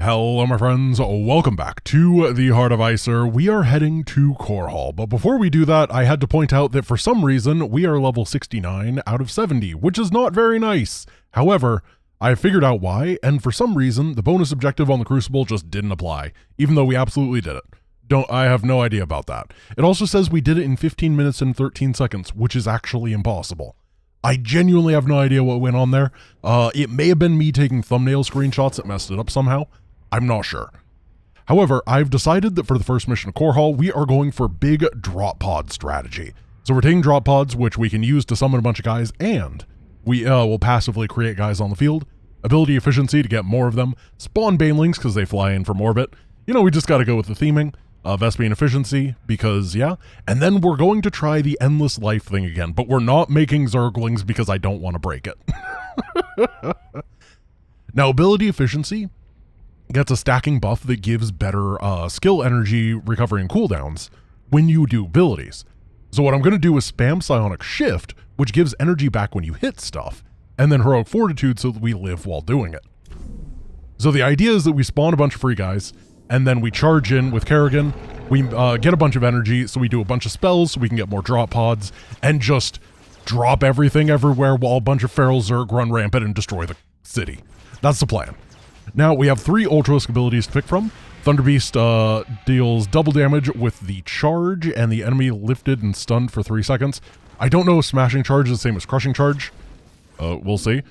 Hello my friends, welcome back to the Heart of Icer. We are heading to Core Hall, but before we do that, I had to point out that for some reason, we are level 69 out of 70, which is not very nice. However, I figured out why, and for some reason, the bonus objective on the Crucible just didn't apply, even though we absolutely did it. I have no idea about that. It also says we did it in 15 minutes and 13 seconds, which is actually impossible. I genuinely have no idea what went on there. It may have been me taking thumbnail screenshots that messed it up somehow. I'm not sure. However, I've decided that for the first mission of Core Hall, we are going for big drop pod strategy. So we're taking drop pods, which we can use to summon a bunch of guys, and we will passively create guys on the field. Ability efficiency to get more of them. Spawn banelings because they fly in from orbit. You know, we just got to go with the theming. Vespene efficiency, because yeah. And then we're going to try the endless life thing again, but we're not making Zerglings because I don't want to break it. Now, ability efficiency gets a stacking buff that gives better skill energy recovery and cooldowns when you do abilities. So what I'm going to do is spam Psionic Shift, which gives energy back when you hit stuff, and then Heroic Fortitude so that we live while doing it. So the idea is that we spawn a bunch of free guys, and then we charge in with Kerrigan, we get a bunch of energy, so we do a bunch of spells so we can get more drop pods, and just drop everything everywhere while a bunch of Feral Zerg run rampant and destroy the city. That's the plan. Now, we have 3 Ultralisk abilities to pick from. Thunder Beast deals double damage with the charge, and the enemy lifted and stunned for 3 seconds. I don't know if Smashing Charge is the same as Crushing Charge. We'll see.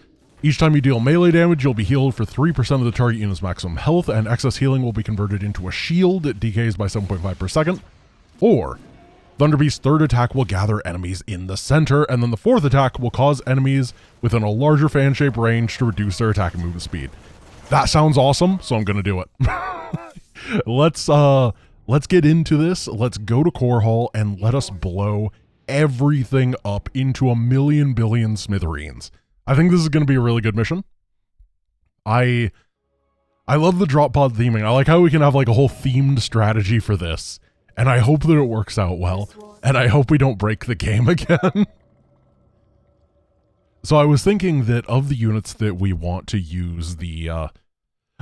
Each time you deal melee damage, you'll be healed for 3% of the target unit's maximum health, and excess healing will be converted into a shield that decays by 7.5 per second. Or, Thunder Beast's 3rd attack will gather enemies in the center, and then the 4th attack will cause enemies within a larger fan-shaped range to reduce their attack and movement speed. That sounds awesome, so I'm gonna do it. Let's get into this. Let's go to Core Hall and let us blow everything up into a million billion smithereens. I think this is gonna be a really good mission. I love the drop pod theming. I like how we can have like a whole themed strategy for this, and I hope that it works out well, and I hope we don't break the game again. So I was thinking that of the units that we want to use,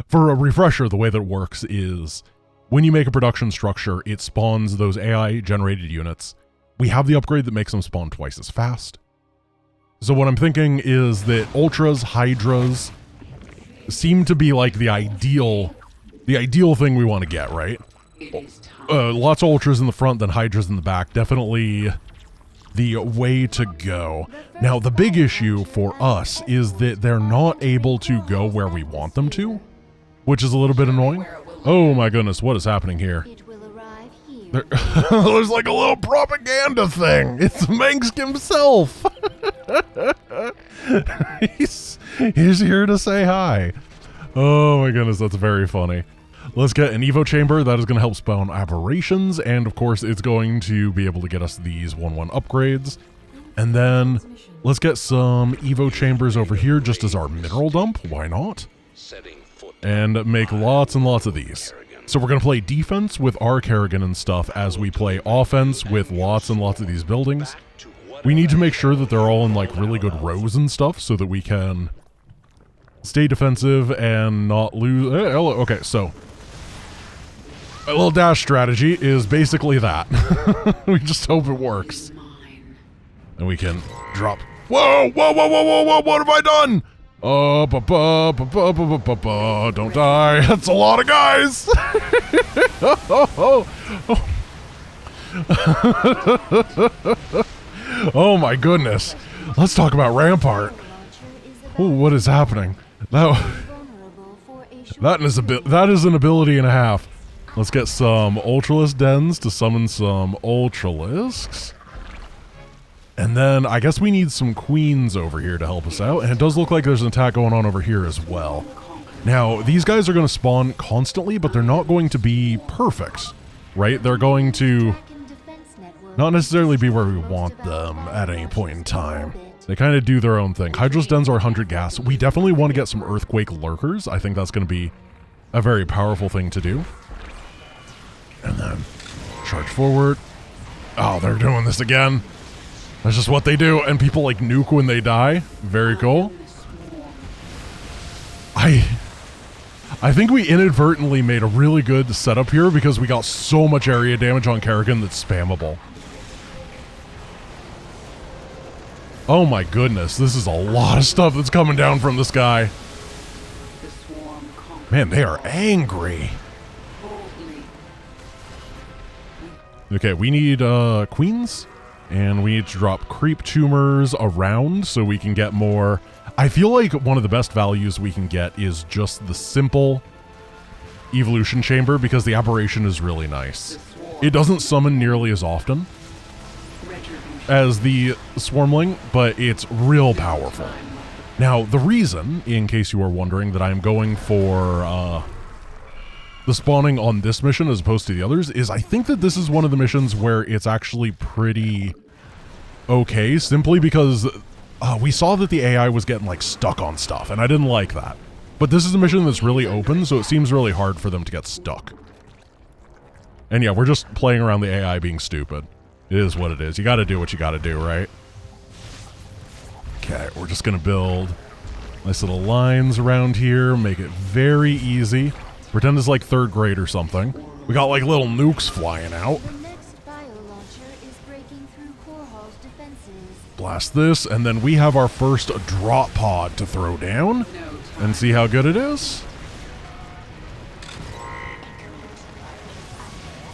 for a refresher, the way that it works is when you make a production structure, it spawns those AI-generated units. We have the upgrade that makes them spawn twice as fast. So what I'm thinking is that Ultras, Hydras seem to be like the ideal thing we want to get, right? Lots of Ultras in the front, then Hydras in the back. Definitely the way to go. Now, the big issue for us is that they're not able to go where we want them to, which is a little bit annoying. Oh my goodness, what is happening here? There's like a little propaganda thing. It's Mengsk himself. he's here to say hi. Oh my goodness, that's very funny. Let's get an Evo Chamber. That is going to help spawn aberrations, and of course it's going to be able to get us these 1/1 upgrades. And then let's get some Evo Chambers over here just as our mineral dump. Why not? And make lots and lots of these. So we're going to play defense with our Kerrigan and stuff as we play offense with lots and lots of these buildings. We need to make sure that they're all in like really good rows and stuff so that we can stay defensive and not lose. Okay, so a little dash strategy is basically that. We just hope it works. And we can drop. Whoa, whoa, whoa, whoa, whoa, whoa, what have I done? Don't die. That's a lot of guys. Oh my goodness. Let's talk about Rampart. Ooh, what is happening? That is an ability and a half. Let's get some Ultralisk Dens to summon some Ultralisks. And then I guess we need some Queens over here to help us out. And it does look like there's an attack going on over here as well. Now, these guys are going to spawn constantly, but they're not going to be perfect, right? They're going to not necessarily be where we want them at any point in time. They kind of do their own thing. Hydra's Dens are 100 gas. We definitely want to get some Earthquake Lurkers. I think that's going to be a very powerful thing to do. And then charge forward. Oh, they're doing this again. That's just what they do, and people like nuke when they die. Very cool. I think we inadvertently made a really good setup here because we got so much area damage on Kerrigan that's spammable. Oh my goodness, this is a lot of stuff that's coming down from the sky. Man, they are angry. Okay, we need queens, and we need to drop creep tumors around so we can get more. I feel like one of the best values we can get is just the simple evolution chamber because the aberration is really nice. It doesn't summon nearly as often as the swarmling, but it's real powerful. Now, the reason, in case you are wondering, that I'm going for the spawning on this mission as opposed to the others is I think that this is one of the missions where it's actually pretty okay, simply because we saw that the AI was getting like stuck on stuff, and I didn't like that. But this is a mission that's really open, so it seems really hard for them to get stuck. And yeah, we're just playing around the AI being stupid. It is what it is. You gotta do what you gotta do, right? Okay, we're just gonna build nice little lines around here, make it very easy. Pretend it's like 3rd grade or something. We got like little nukes flying out. Blast this, and then we have our first drop pod to throw down and see how good it is.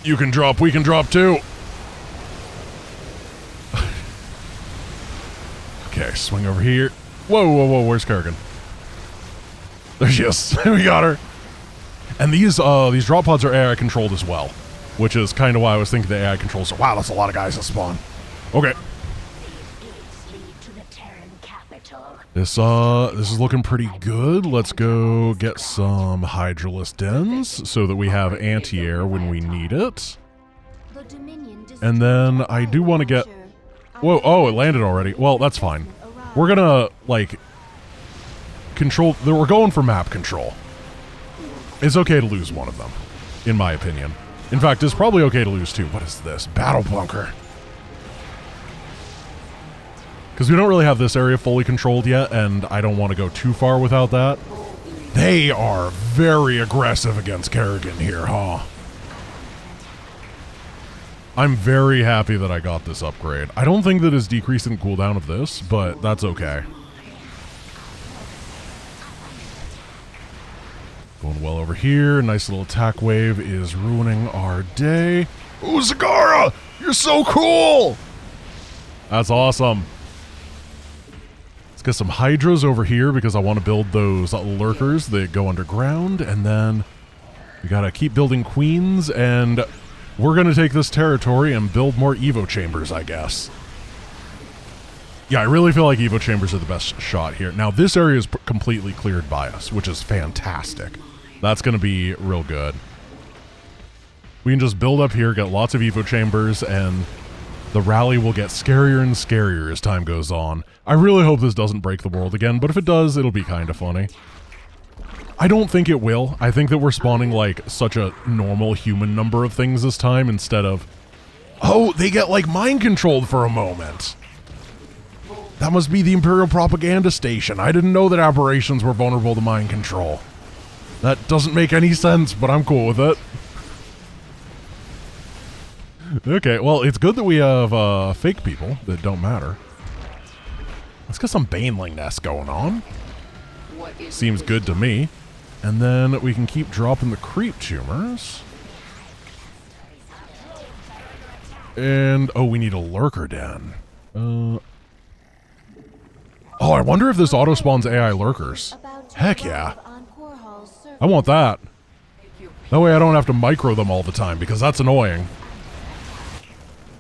You can drop, we can drop too. Okay, swing over here. Whoa, whoa, whoa, where's Kerrigan? There she is. We got her. And these drop pods are AI controlled as well, which is kind of why I was thinking the AI controls. Wow, that's a lot of guys to spawn. Okay. This is looking pretty good. Let's go get some Hydralisk dens so that we have anti-air when we need it. And then I do want to get... Whoa, oh, it landed already. Well, that's fine. We're gonna, like, control... We're going for map control. It's okay to lose one of them, in my opinion. In fact, it's probably okay to lose two. What is this? Battle bunker. Because we don't really have this area fully controlled yet, and I don't want to go too far without that. They are very aggressive against Kerrigan here, huh? I'm very happy that I got this upgrade. I don't think that is decreasing the cooldown of this, but that's okay. Going well over here. Nice little attack wave is ruining our day. Ooh, Zagara! You're so cool! That's awesome. Let's get some Hydras over here because I want to build those lurkers that go underground. And then we got to keep building queens, and we're going to take this territory and build more Evo chambers, I guess. Yeah, I really feel like Evo chambers are the best shot here. Now, this area is completely cleared by us, which is fantastic. That's going to be real good. We can just build up here, get lots of Evo chambers, and the rally will get scarier and scarier as time goes on. I really hope this doesn't break the world again, but if it does, it'll be kind of funny. I don't think it will. I think that we're spawning like such a normal human number of things this time instead of... Oh, they get like mind controlled for a moment. That must be the Imperial Propaganda Station. I didn't know that aberrations were vulnerable to mind control. That doesn't make any sense, but I'm cool with it. Okay, well, it's good that we have fake people that don't matter. Let's get some Baneling nests going on. Seems good to me. And then we can keep dropping the creep tumors. And, oh, we need a lurker den. Oh, I wonder if this auto spawns AI lurkers. Heck yeah. I want that. That way I don't have to micro them all the time, because that's annoying.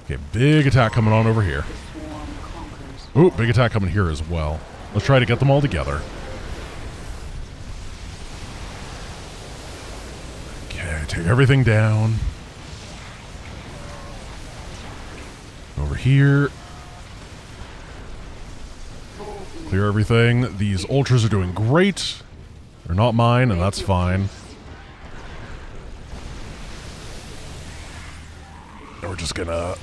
Okay, big attack coming on over here. Ooh, big attack coming here as well. Let's try to get them all together. Okay, take everything down. Over here. Clear everything. These ultras are doing great. They're not mine, and that's fine. And we're just gonna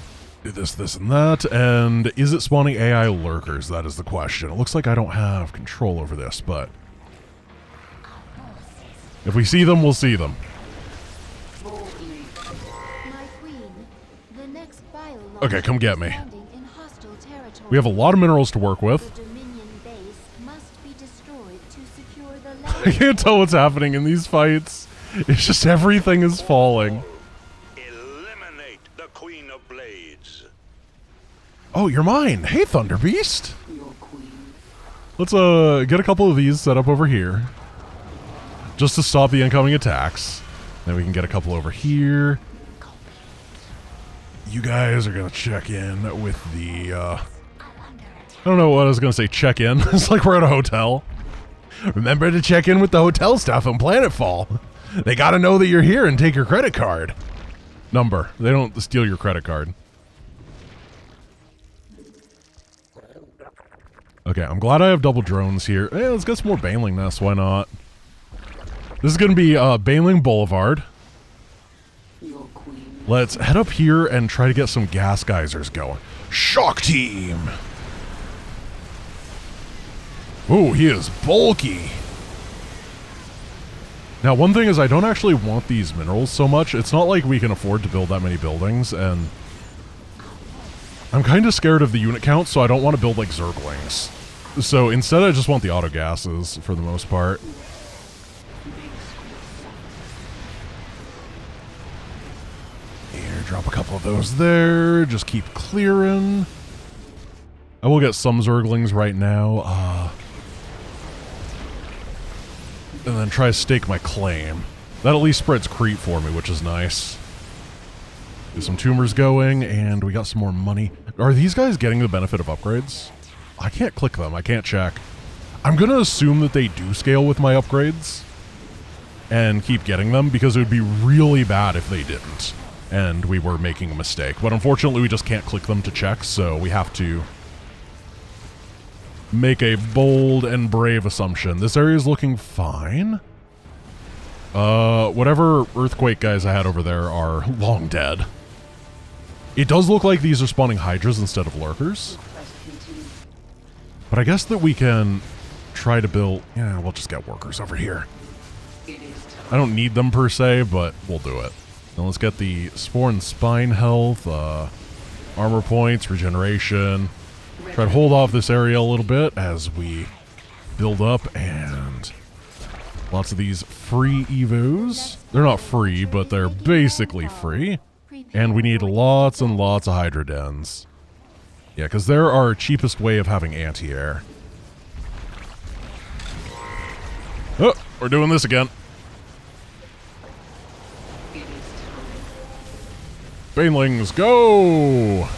do this, this, and that. And is it spawning AI lurkers? That is the question. It looks like I don't have control over this, but... If we see them, we'll see them. Okay, come get me. We have a lot of minerals to work with. I can't tell what's happening in these fights. It's just everything is falling. Eliminate the Queen of Blades. Oh, you're mine. Hey, Thunder Beast. Let's get a couple of these set up over here, just to stop the incoming attacks. Then we can get a couple over here. You guys are gonna check in with the, I don't know what I was gonna say, check in. It's like we're at a hotel. Remember to check in with the hotel staff on Planetfall. They gotta know that you're here and take your credit card. Number. They don't steal your credit card. Okay, I'm glad I have double drones here. Hey, let's get some more Baneling nests, why not? This is gonna be, Baneling Boulevard. Let's head up here and try to get some gas geysers going. Shock team! Ooh, he is bulky. Now, one thing is I don't actually want these minerals so much. It's not like we can afford to build that many buildings, and I'm kind of scared of the unit count, so I don't want to build like Zerglings. So instead I just want the auto gases for the most part. Here, drop a couple of those there. Just keep clearing. I will get some Zerglings right now. And then try to stake my claim. That at least spreads creep for me, which is nice. Get some tumors going, and we got some more money. Are these guys getting the benefit of upgrades? I can't click them. I can't check. I'm going to assume that they do scale with my upgrades and keep getting them, because it would be really bad if they didn't and we were making a mistake. But unfortunately, we just can't click them to check, so we have to make a bold and brave assumption. This area is looking fine. Whatever earthquake guys I had over there are long dead. It does look like these are spawning hydras instead of lurkers. But I guess that we can try to build... Yeah, we'll just get workers over here. I don't need them per se, but we'll do it. Now let's get the Spore and Spine health, armor points, regeneration. Try to hold off this area a little bit as we build up, and lots of these free evos. They're not free, but they're basically free. And we need lots and lots of Hydra dens. Yeah, because they're our cheapest way of having anti-air. Oh, we're doing this again. Banelings, go!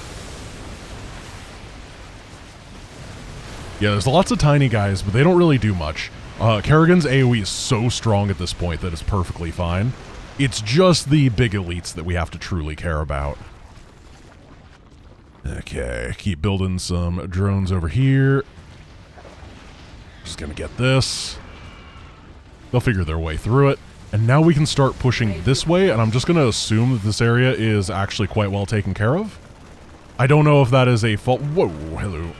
Yeah, there's lots of tiny guys, but they don't really do much. Kerrigan's AoE is so strong at this point that it's perfectly fine. It's just the big elites that we have to truly care about. Okay, keep building some drones over here. Just gonna get this. They'll figure their way through it. And now we can start pushing this way, and I'm just gonna assume that this area is actually quite well taken care of. I don't know if that is a fault. Whoa, hello.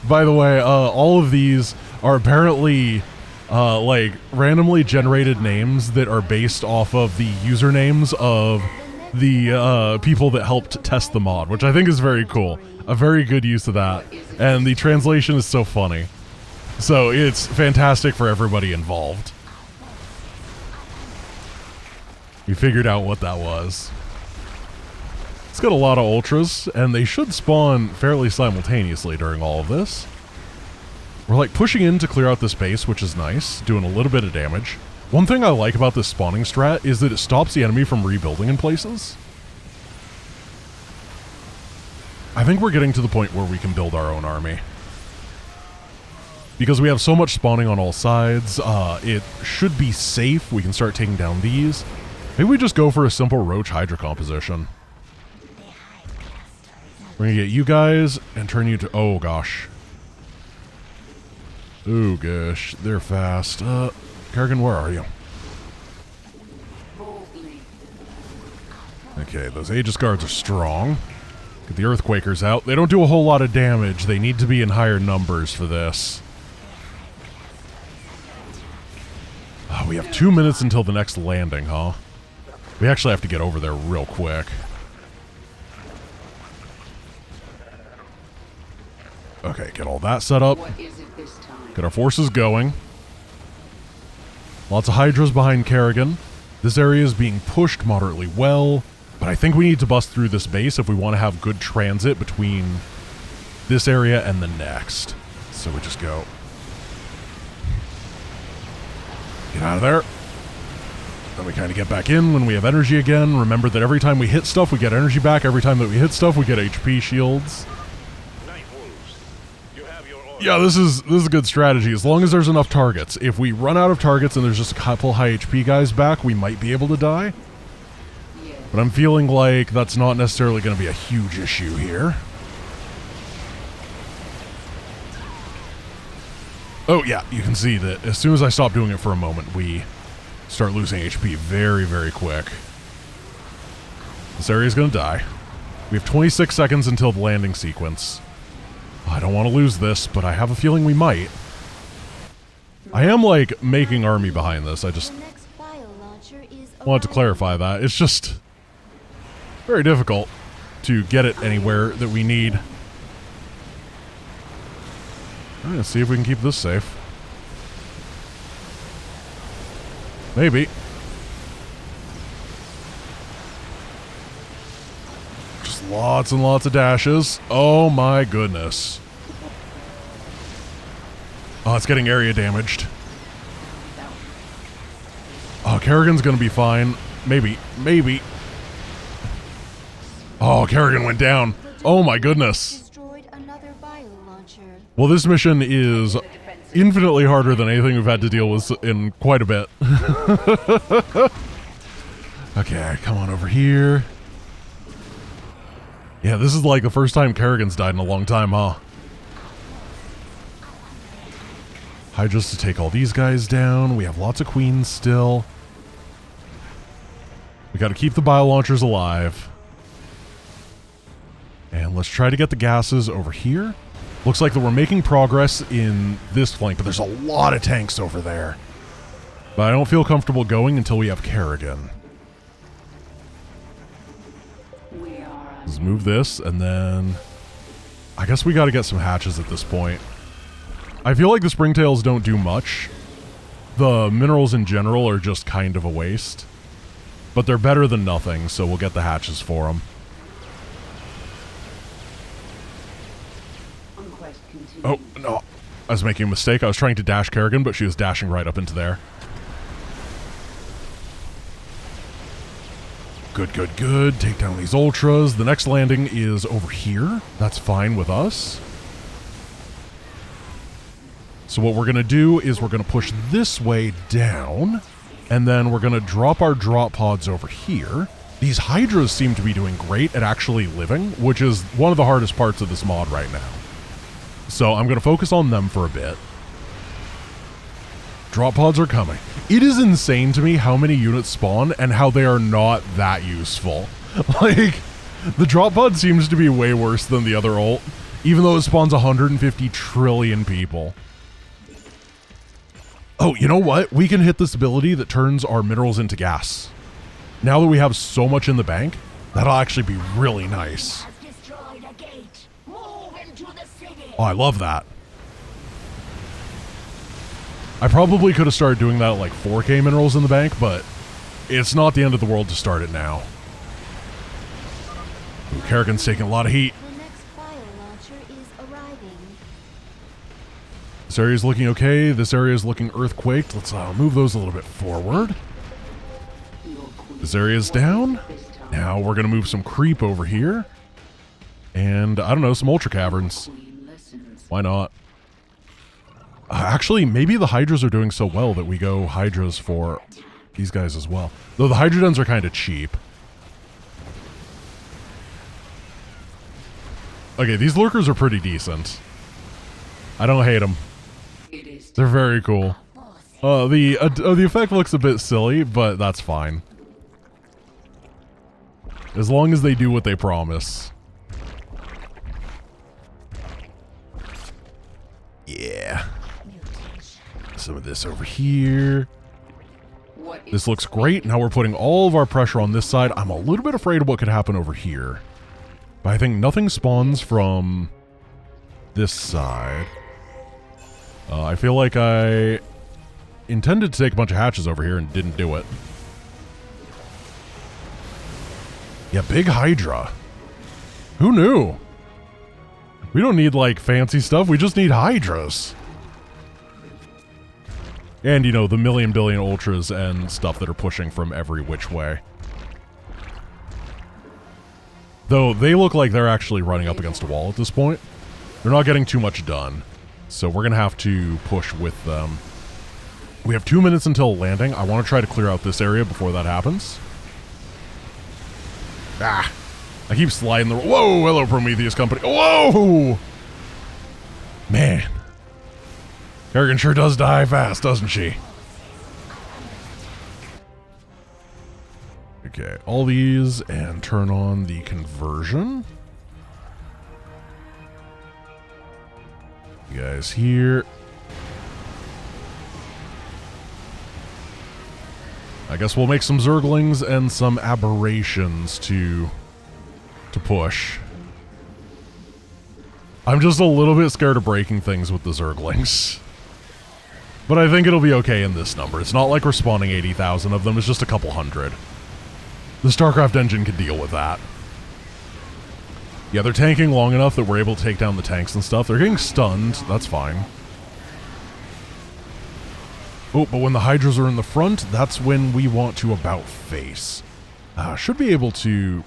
By the way, all of these are apparently like randomly generated names that are based off of the usernames of the people that helped test the mod, which I think is very cool. A very good use of that. And the translation is so funny. So it's fantastic for everybody involved. We figured out what that was. It's got a lot of ultras, and they should spawn fairly simultaneously during all of this. We're like pushing in to clear out this base, which is nice, doing a little bit of damage. One thing I like about this spawning strat is that it stops the enemy from rebuilding in places. I think we're getting to the point where we can build our own army. Because we have so much spawning on all sides, it should be safe. We can start taking down these. Maybe we just go for a simple Roach Hydra composition. We're gonna get you guys and turn you to... Oh, gosh. Oh, gosh. They're fast. Kerrigan, where are you? Okay, those Aegis guards are strong. Get the Earthquakers out. They don't do a whole lot of damage. They need to be in higher numbers for this. Oh, we have 2 minutes until the next landing, huh? We actually have to get over there real quick. Okay, get all that set up. Get our forces going. Lots of Hydras behind Kerrigan. This area is being pushed moderately well, but I think we need to bust through this base if we want to have good transit between this area and the next. So we just go. Get out of there. Then we kind of get back in when we have energy again. Remember that every time we hit stuff, we get energy back. Every time that we hit stuff, we get HP shields. Yeah, this is a good strategy, as long as there's enough targets. If we run out of targets and there's just a couple high HP guys back, we might be able to die. But I'm feeling like that's not necessarily going to be a huge issue here. Oh yeah, you can see that as soon as I stop doing it for a moment, we start losing HP very, very quick. This area is going to die. We have 26 seconds until the landing sequence. I don't want to lose this, but I have a feeling we might. I am, like, making army behind this. I just wanted to clarify that. It's just very difficult to get it anywhere that we need. I'm going to see if we can keep this safe. Maybe. Just lots and lots of dashes. Oh my goodness. Oh, it's getting area damaged. Oh, Kerrigan's gonna be fine. Maybe. Maybe. Oh, Kerrigan went down. Oh my goodness. Well, this mission is infinitely harder than anything we've had to deal with in quite a bit. Okay, come on over here. Yeah, this is like the first time Kerrigan's died in a long time, huh? Hydras to take all these guys down. We have lots of queens still. We gotta keep the bio launchers alive. And let's try to get the gases over here. Looks like that we're making progress in this flank, but there's a lot of tanks over there. But I don't feel comfortable going until we have Kerrigan. Let's move this, and then I guess we gotta get some hatches at this point. I feel like the springtails don't do much. The minerals in general are just kind of a waste. But they're better than nothing, so we'll get the hatches for them. Oh, no. I was making a mistake. I was trying to dash Kerrigan, but she was dashing right up into there. Good, good, good. Take down these ultras. The next landing is over here. That's fine with us. So what we're going to do is we're going to push this way down, and then we're going to drop our drop pods over here. These Hydras seem to be doing great at actually living, which is one of the hardest parts of this mod right now. So I'm going to focus on them for a bit. Drop pods are coming. It is insane to me how many units spawn and how they are not that useful. Like, the drop pod seems to be way worse than the other ult, even though it spawns 150 trillion people. Oh, you know what? We can hit this ability that turns our minerals into gas. Now that we have so much in the bank, that'll actually be really nice. Oh, I love that. I probably could have started doing that at like 4K minerals in the bank, but it's not the end of the world to start it now. Ooh, Kerrigan's taking a lot of heat. This area is looking okay. This area is looking earthquaked. Let's move those a little bit forward. This area is down. Now we're going to move some creep over here. And, I don't know, some ultra caverns. Why not? Actually, maybe the Hydras are doing so well that we go Hydras for these guys as well. Though the Hydrodens are kind of cheap. Okay, these lurkers are pretty decent. I don't hate them. They're very cool. The effect looks a bit silly, but that's fine. As long as they do what they promise. Yeah. Some of this over here. This looks great. Now we're putting all of our pressure on this side. I'm a little bit afraid of what could happen over here. But I think nothing spawns from this side. I feel like I intended to take a bunch of hatches over here and didn't do it. Yeah, big Hydra. Who knew? We don't need, like, fancy stuff. We just need Hydras. And, you know, the million billion ultras and stuff that are pushing from every which way. Though, they look like they're actually running up against a wall at this point. They're not getting too much done. So we're going to have to push with them. We have 2 minutes until landing. I want to try to clear out this area before that happens. Ah! I keep sliding the... Whoa! Hello, Prometheus Company. Whoa! Man. Kerrigan sure does die fast, doesn't she? Okay, all these, and turn on the conversion. You guys here. I guess we'll make some Zerglings and some aberrations to push. I'm just a little bit scared of breaking things with the Zerglings. But I think it'll be okay in this number. It's not like we're spawning 80,000 of them, it's just a couple hundred. The StarCraft engine can deal with that. Yeah, they're tanking long enough that we're able to take down the tanks and stuff. They're getting stunned, that's fine. Oh, but when the Hydras are in the front, that's when we want to about face. Should be able to...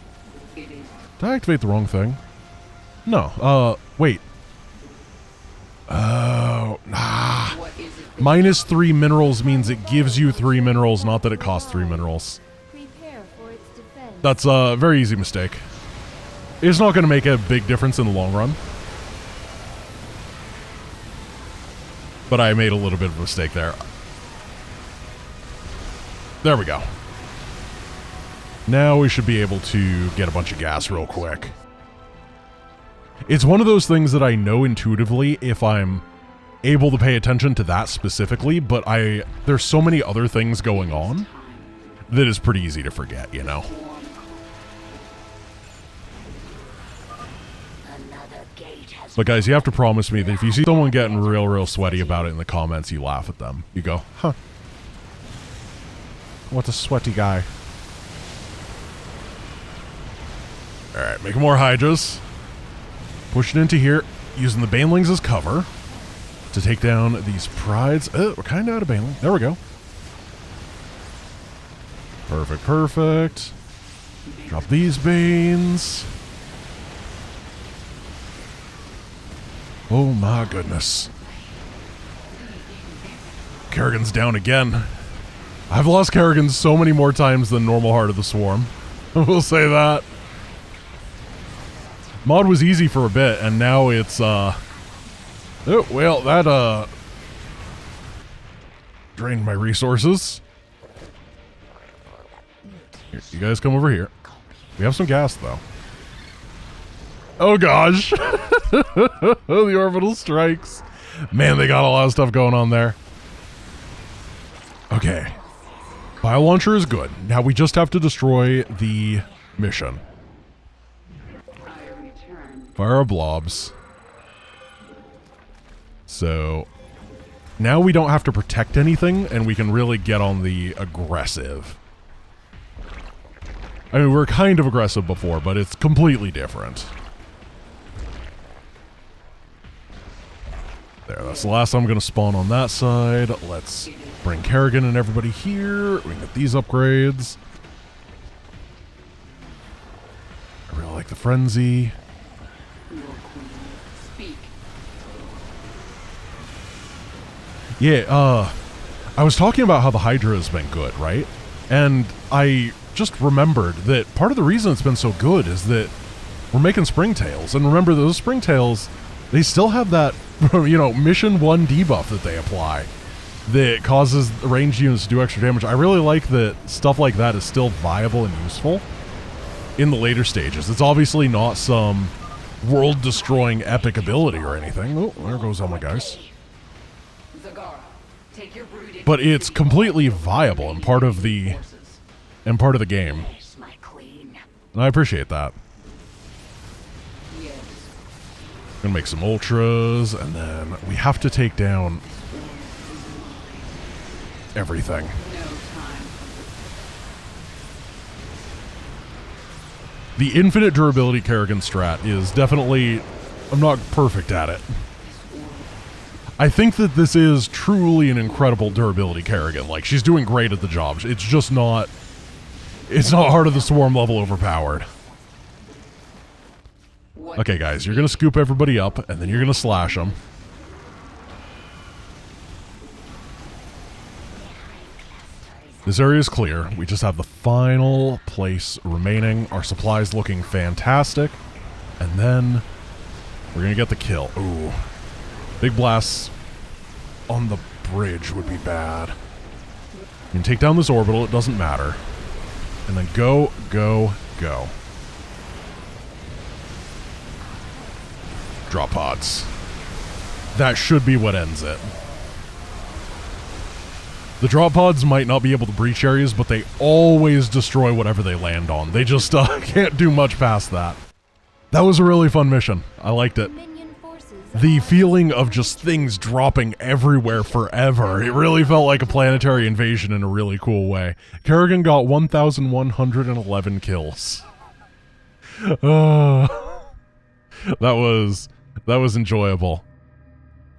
Did I activate the wrong thing? No, wait. Oh, nah. -3 minerals means it gives you 3 minerals, not that it costs 3 minerals. That's a very easy mistake. It's not going to make a big difference in the long run. But I made a little bit of a mistake there. There we go. Now we should be able to get a bunch of gas real quick. It's one of those things that I know intuitively if I'm able to pay attention to that specifically, but there's so many other things going on that is pretty easy to forget, you know? But guys, you have to promise me that if you see someone getting real sweaty about it in the comments, you laugh at them. You go, huh. What a sweaty guy. Alright, making more Hydras. Pushing into here, using the Banelings as cover to take down these Prides. We're kind of out of Baneling. There we go. Perfect, perfect. Drop these Banes. Oh my goodness. Kerrigan's down again. I've lost Kerrigan so many more times than normal Heart of the Swarm. We'll say that. Mod was easy for a bit, and now it's, oh, well, that, drained my resources. Here, you guys come over here. We have some gas, though. Oh, gosh. The orbital strikes. Man, they got a lot of stuff going on there. Okay. Bio launcher is good. Now we just have to destroy the mission. Fire our blobs. So now we don't have to protect anything, and we can really get on the aggressive. I mean, we were kind of aggressive before, but it's completely different. There, that's the last I'm going to spawn on that side. Let's bring Kerrigan and everybody here. We can get these upgrades. I really like the Frenzy. Yeah, I was talking about how the Hydra has been good, right? And I just remembered that part of the reason it's been so good is that we're making Springtails. And remember, those Springtails, they still have that, you know, Mission 1 debuff that they apply that causes the ranged units to do extra damage. I really like that stuff like that is still viable and useful in the later stages. It's obviously not some world-destroying epic ability or anything. Oh, there goes all my guys. But it's completely viable and part of the game. And I appreciate that. Gonna make some ultras, and then we have to take down everything. The infinite durability Kerrigan strat is definitely... I'm not perfect at it. I think that this is truly an incredible durability Kerrigan. Like, she's doing great at the job. It's just not... It's not Heart of the Swarm level overpowered. Okay, guys, you're going to scoop everybody up, and then you're going to slash them. This area is clear. We just have the final place remaining. Our supplies looking fantastic. And then we're going to get the kill. Ooh. Big blasts on the bridge would be bad. You can take down this orbital. It doesn't matter. And then go, go, go. Drop pods. That should be what ends it. The drop pods might not be able to breach areas, but they always destroy whatever they land on. They just can't do much past that. That was a really fun mission. I liked it. The feeling of just things dropping everywhere forever. It really felt like a planetary invasion in a really cool way. Kerrigan got 1,111 kills. That was enjoyable.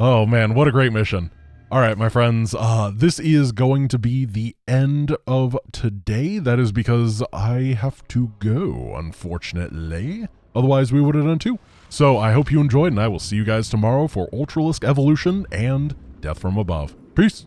Oh man, what a great mission. All right, my friends, this is going to be the end of today. That is because I have to go, unfortunately. Otherwise, we would have done too. So I hope you enjoyed, and I will see you guys tomorrow for Ultralisk Evolution and Death from Above. Peace.